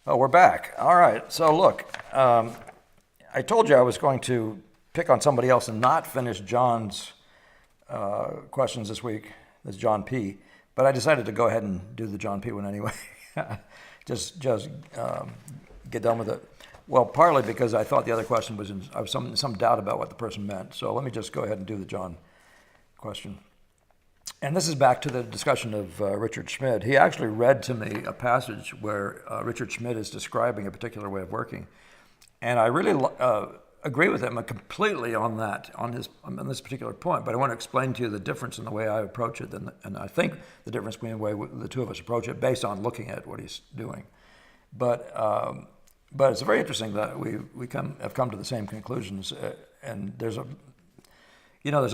Oh, we're back. All right. So look, I told you I was going to pick on somebody else and not finish John's questions this week. That's John P. But I decided to go ahead and do the John P. one anyway. just get done with it. Well, partly because I thought the other question was I was some doubt about what the person meant. So let me just go ahead and do the John question. And this is back to the discussion of Richard Schmid. He actually read to me a passage where Richard Schmid is describing a particular way of working. And I really agree with him completely on that, on this particular point. But I want to explain to you the difference in the way I approach it, and I think the difference between the way the two of us approach it based on looking at what he's doing. But it's very interesting that we have come to the same conclusions. And there's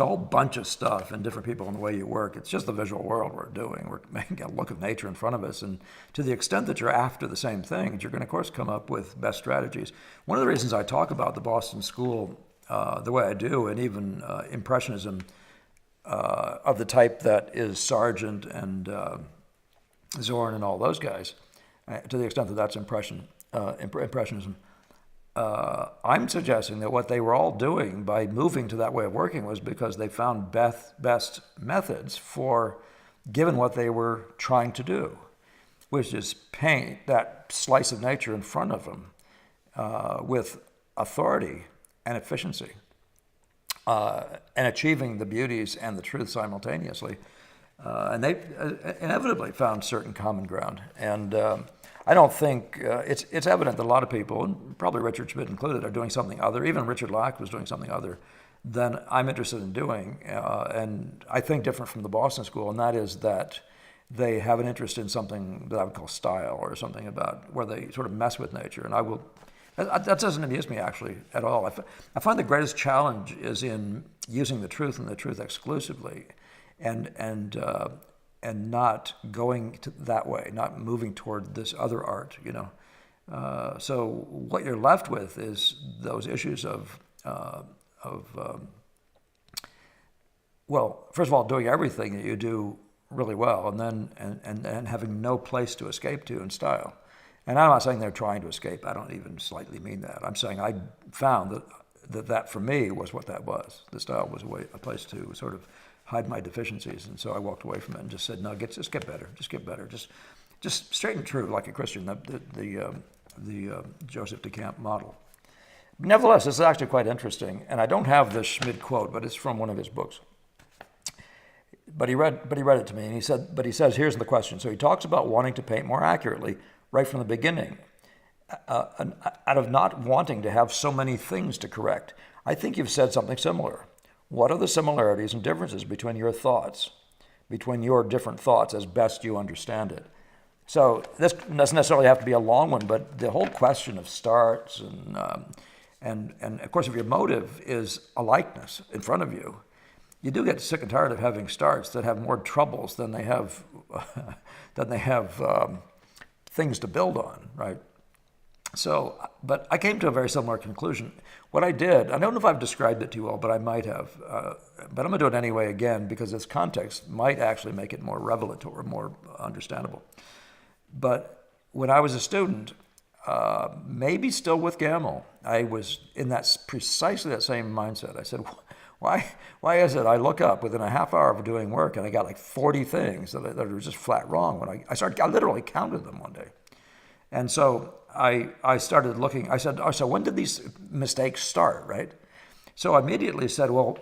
a whole bunch of stuff and different people in the way you work. It's just the visual world we're doing. We're making a look of nature in front of us. And to the extent that you're after the same things, you're going to, of course, come up with best strategies. One of the reasons I talk about the Boston School the way I do, and even Impressionism of the type that is Sargent and Zorn and all those guys, to the extent that that's Impressionism, I'm suggesting that what they were all doing by moving to that way of working was because they found best methods for given what they were trying to do, which is paint that slice of nature in front of them with authority and efficiency, and achieving the beauties and the truth simultaneously. And they inevitably found certain common ground. And I don't think it's evident that a lot of people, and probably Richard Schmid included, are doing something other. Even Richard Lack was doing something other than I'm interested in doing, and I think different from the Boston School, and that is that they have an interest in something that I would call style, or something about where they sort of mess with nature. And that doesn't amuse me actually at all. I find the greatest challenge is in using the truth and the truth exclusively, and not going that way, not moving toward this other art, So what you're left with is those issues of well, first of all, doing everything that you do really well, and then and having no place to escape to in style. And I'm not saying they're trying to escape. I don't even slightly mean that. I'm saying I found that for me was what that was. The style was a place to sort of hide my deficiencies, and so I walked away from it and just said, no, just get better, just straight and true, like a Christian, the Joseph DeCamp model. Nevertheless, this is actually quite interesting, and I don't have the Schmid quote, but it's from one of his books. But he read it to me, and he says, here's the question. So he talks about wanting to paint more accurately right from the beginning, out of not wanting to have so many things to correct. I think you've said something similar. What are the similarities and differences between your different thoughts as best you understand it? So this doesn't necessarily have to be a long one, but the whole question of starts and of course, if your motive is a likeness in front of you, you do get sick and tired of having starts that have more troubles than they have things to build on, right? So, but I came to a very similar conclusion. What I did, I don't know if I've described it to you all, but I might have. But I'm going to do it anyway again because this context might actually make it more revelatory, more understandable. But when I was a student, maybe still with Gamel, I was in precisely that same mindset. I said, why is it I look up within a half hour of doing work and I got like 40 things that are just flat wrong when I literally counted them one day. And so I started looking, I said, so when did these mistakes start, right? So I immediately said, well,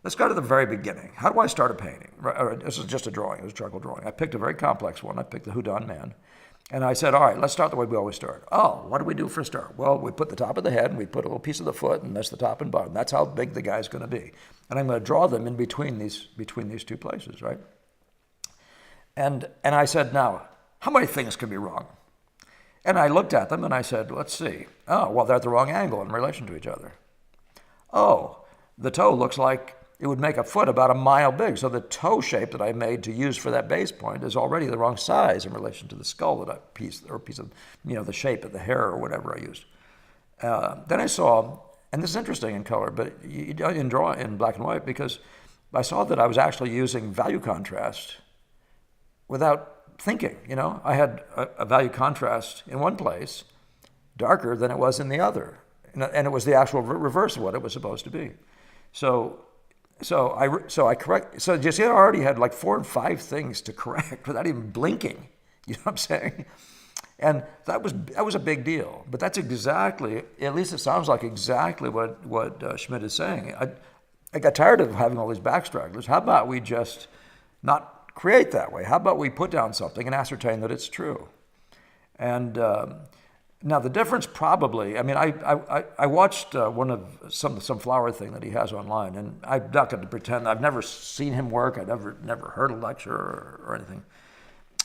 let's go to the very beginning. How do I start a painting? This is just a drawing, it was a charcoal drawing. I picked a very complex one. I picked the Who Done Man. And I said, all right, let's start the way we always start. Oh, what do we do for a start? Well, we put the top of the head and we put a little piece of the foot, and that's the top and bottom. That's how big the guy's going to be. And I'm going to draw them in between these two places, right? And I said, now, how many things can be wrong? And I looked at them and I said, let's see. Oh, well, they're at the wrong angle in relation to each other. Oh, the toe looks like it would make a foot about a mile big. So the toe shape that I made to use for that base point is already the wrong size in relation to the skull piece of, the shape of the hair or whatever I used. Then I saw, and this is interesting in color, but you didn't draw in black and white because I saw that I was actually using value contrast without thinking. I had a value contrast in one place darker than it was in the other, and it was the actual reverse of what it was supposed to be. So I correct. So you see, I already had like 4 or 5 things to correct without even blinking. You know what I'm saying? And that was a big deal. But that's exactly, at least it sounds like exactly what Schmidt is saying. I got tired of having all these backstragglers. How about we just not create that way? How about we put down something and ascertain that it's true? And now the difference probably, I mean, I watched one of some flower thing that he has online, and I'm not going to pretend I've never seen him work. I've never heard a lecture or anything.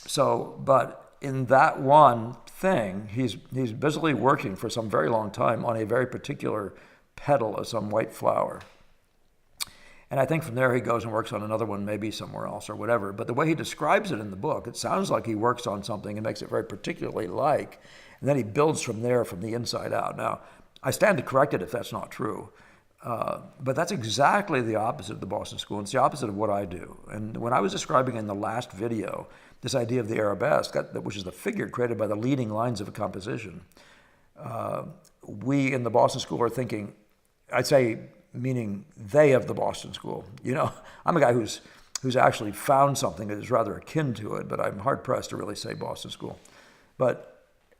So, but in that one thing, he's busily working for some very long time on a very particular petal of some white flower. And I think from there he goes and works on another one, maybe somewhere else or whatever. But the way he describes it in the book, it sounds like he works on something and makes it very particularly like, and then he builds from there, from the inside out. Now, I stand to correct it if that's not true. But that's exactly the opposite of the Boston School. And it's the opposite of what I do. And when I was describing in the last video this idea of the arabesque, which is the figure created by the leading lines of a composition, we in the Boston School are thinking, I'd say, meaning they of the Boston School. I'm a guy who's actually found something that is rather akin to it, but I'm hard-pressed to really say Boston School. But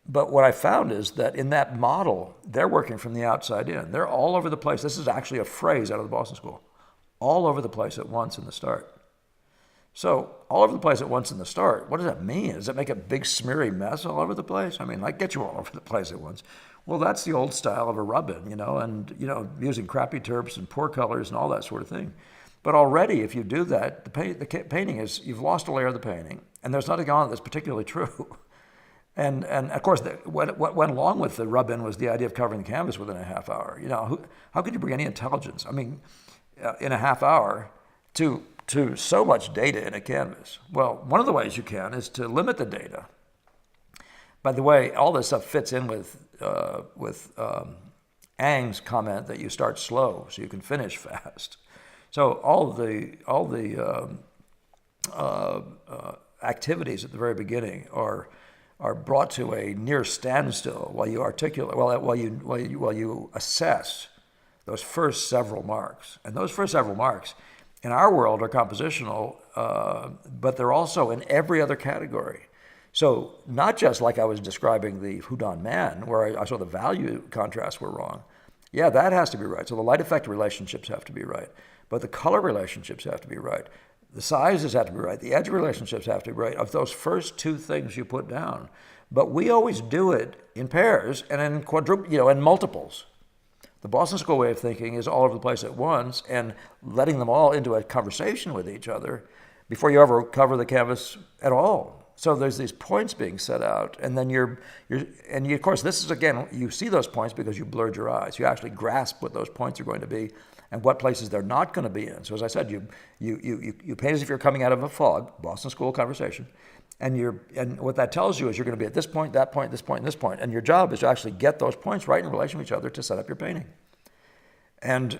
what I found is that in that model, they're working from the outside in. They're all over the place. This is actually a phrase out of the Boston School. All over the place at once in the start. So all over the place at once in the start, what does that mean? Does it make a big smeary mess all over the place? I mean, like, get you all over the place at once. Well, that's the old style of a rub-in, and, using crappy terps and poor colors and all that sort of thing. But already, if you do that, the painting is, you've lost a layer of the painting, and there's nothing on it that's particularly true. And of course, what went along with the rub-in was the idea of covering the canvas within a half hour. How could you bring any intelligence, in a half hour to so much data in a canvas? Well, one of the ways you can is to limit the data. By the way, all this stuff fits in with Ang's comment that you start slow so you can finish fast. So all the activities at the very beginning are brought to a near standstill while you articulate, while you assess those first several marks. And those first several marks in our world are compositional, but they're also in every other category. So not just like I was describing the Houdon man, where I saw the value contrasts were wrong. Yeah, that has to be right. So the light effect relationships have to be right. But the color relationships have to be right. The sizes have to be right. The edge relationships have to be right of those first 2 things you put down. But we always do it in pairs and in in multiples. The Boston School way of thinking is all over the place at once and letting them all into a conversation with each other before you ever cover the canvas at all. So there's these points being set out, and then of course, this is, again, you see those points because you blurred your eyes. You actually grasp what those points are going to be and what places they're not going to be in. So as I said, you paint as if you're coming out of a fog, Boston School conversation, and what that tells you is you're going to be at this point, that point, this point, and this point, and your job is to actually get those points right in relation to each other to set up your painting. And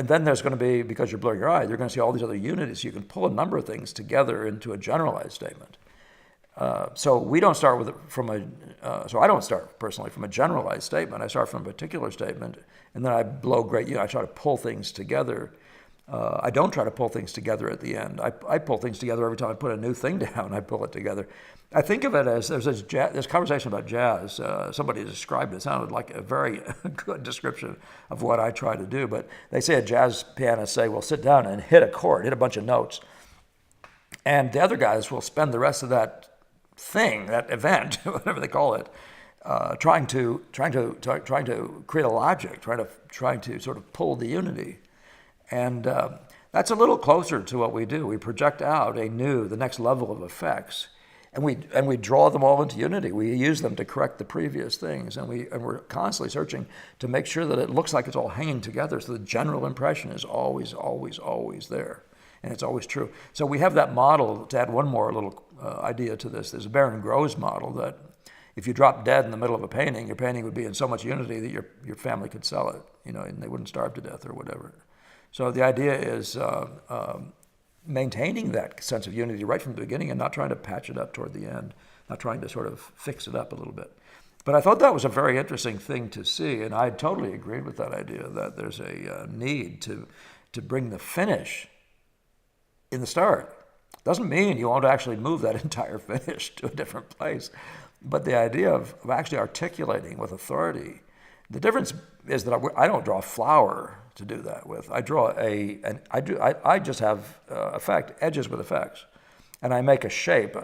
then there's going to be, because you're blurring your eye, you're going to see all these other units. You can pull a number of things together into a generalized statement. So we don't start so I don't start personally from a generalized statement. I start from a particular statement, and then I I try to pull things together. I don't try to pull things together at the end. I pull things together every time I put a new thing down. I pull it together. I think of it as there's this conversation about jazz. Somebody described it. It sounded like a very good description of what I try to do. But they say a jazz pianist well, sit down and hit a chord, hit a bunch of notes. And the other guys will spend the rest of that thing, that event, whatever they call it, trying to create a logic, trying to sort of pull the unity. And that's a little closer to what we do. We project out the next level of effects, and we draw them all into unity. We use them to correct the previous things, and we're constantly searching to make sure that it looks like it's all hanging together, so the general impression is always, always, always there, and it's always true. So we have that model. To add one more little idea to this, there's a Baron Groves model that if you drop dead in the middle of a painting, your painting would be in so much unity that your family could sell it, and they wouldn't starve to death or whatever. So the idea is maintaining that sense of unity right from the beginning and not trying to patch it up toward the end, not trying to sort of fix it up a little bit. But I thought that was a very interesting thing to see, and I totally agreed with that idea that there's a need to bring the finish in the start. Doesn't mean you won't actually move that entire finish to a different place, but the idea of actually articulating with authority. The difference is that I don't draw a flower to do that with. I draw I just have edges with effects. And I make a shape.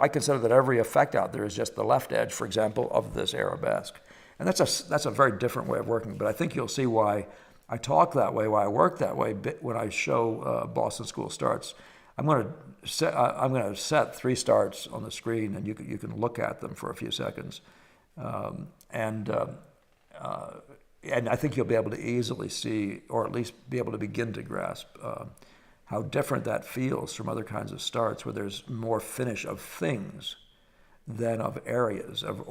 I consider that every effect out there is just the left edge, for example, of this arabesque. And that's a very different way of working, but I think you'll see why I talk that way, why I work that way when I show Boston School starts. I'm going to set 3 starts on the screen, and you can look at them for a few seconds. And I think you'll be able to easily see, or at least be able to begin to grasp, how different that feels from other kinds of starts where there's more finish of things than of areas, of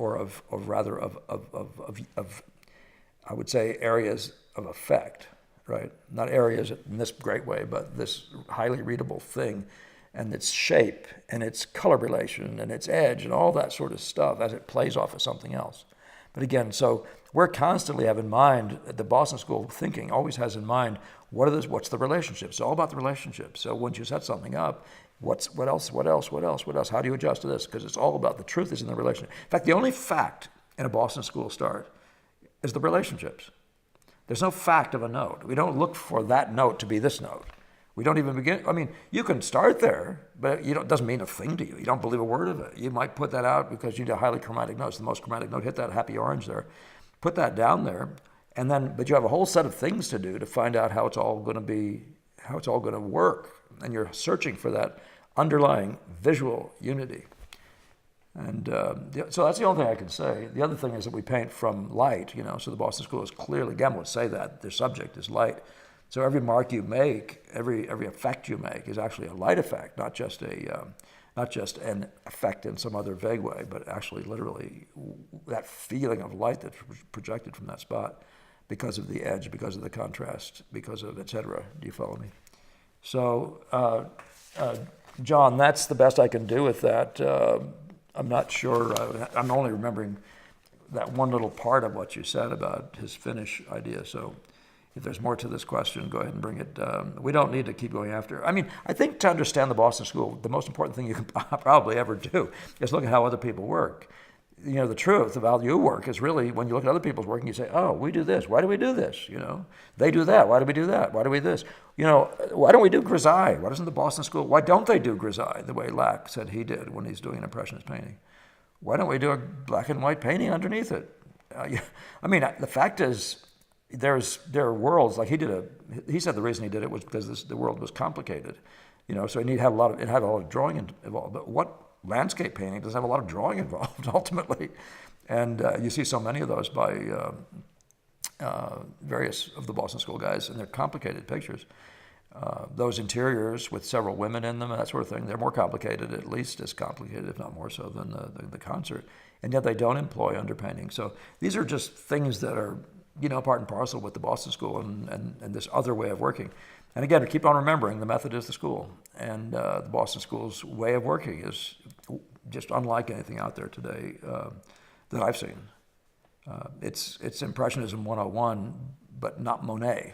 I would say areas of effect, right? Not areas in this great way, but this highly readable thing and its shape and its color relation and its edge and all that sort of stuff as it plays off of something else. But again, so we're constantly have in mind, the Boston School thinking always has in mind, what's the relationship? It's all about the relationship. So once you set something up, what else? How do you adjust to this? Because it's all about the truth is in the relationship. In fact, the only fact in a Boston School start is the relationships. There's no fact of a note. We don't look for that note to be this note. We don't even begin. I mean, you can start there, but it doesn't mean a thing to you. You don't believe a word of it. You might put that out because you need a highly chromatic note. It's the most chromatic note. Hit that happy orange there. Put that down there, and then, but you have a whole set of things to do to find out how it's all going to work, and you're searching for that underlying visual unity. And so that's the only thing I can say. The other thing is that we paint from light, so the Boston School is clearly, again, would say that their subject is light. So every mark you make, every effect you make is actually a light effect, not just an effect in some other vague way, but actually literally that feeling of light that's projected from that spot because of the edge, because of the contrast, because of et cetera. Do you follow me? So, John, that's the best I can do with that. I'm not sure. I'm only remembering that one little part of what you said about his finish idea. So if there's more to this question, go ahead and bring it. We don't need to keep going after. I mean, I think to understand the Boston School, the most important thing you can probably ever do is look at how other people work. The truth about your work is really when you look at other people's work and you say, oh, we do this. Why do we do this? They do that. Why do we do that? Why do we this? Why don't we do grisaille? Why doesn't the Boston School, why don't they do grisaille the way Lack said he did when he's doing an Impressionist painting? Why don't we do a black and white painting underneath it? I mean, the fact is, there are worlds, like he said the reason he did it was because the world was complicated, so it had a lot of drawing involved. But what landscape painting doesn't have a lot of drawing involved ultimately? And you see so many of those by various of the Boston School guys, and they're complicated pictures. Those interiors with several women in them and that sort of thing, they're more complicated, at least as complicated, if not more so, than the concert. And yet they don't employ underpainting. So these are just things that are part and parcel with the Boston School and this other way of working. And again, keep on remembering, the method is the school. And the Boston School's way of working is just unlike anything out there today that I've seen. It's Impressionism 101, but not Monet.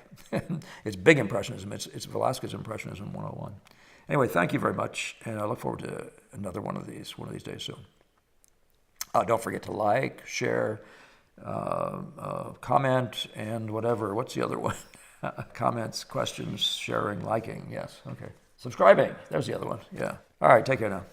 It's big Impressionism. It's Velasquez Impressionism 101. Anyway, thank you very much, and I look forward to another one of these days soon. Don't forget to like, share, comment, and whatever. What's the other one? Comments, questions, sharing, liking. Yes. Okay. Subscribing. There's the other one. Yeah. All right. Take care now.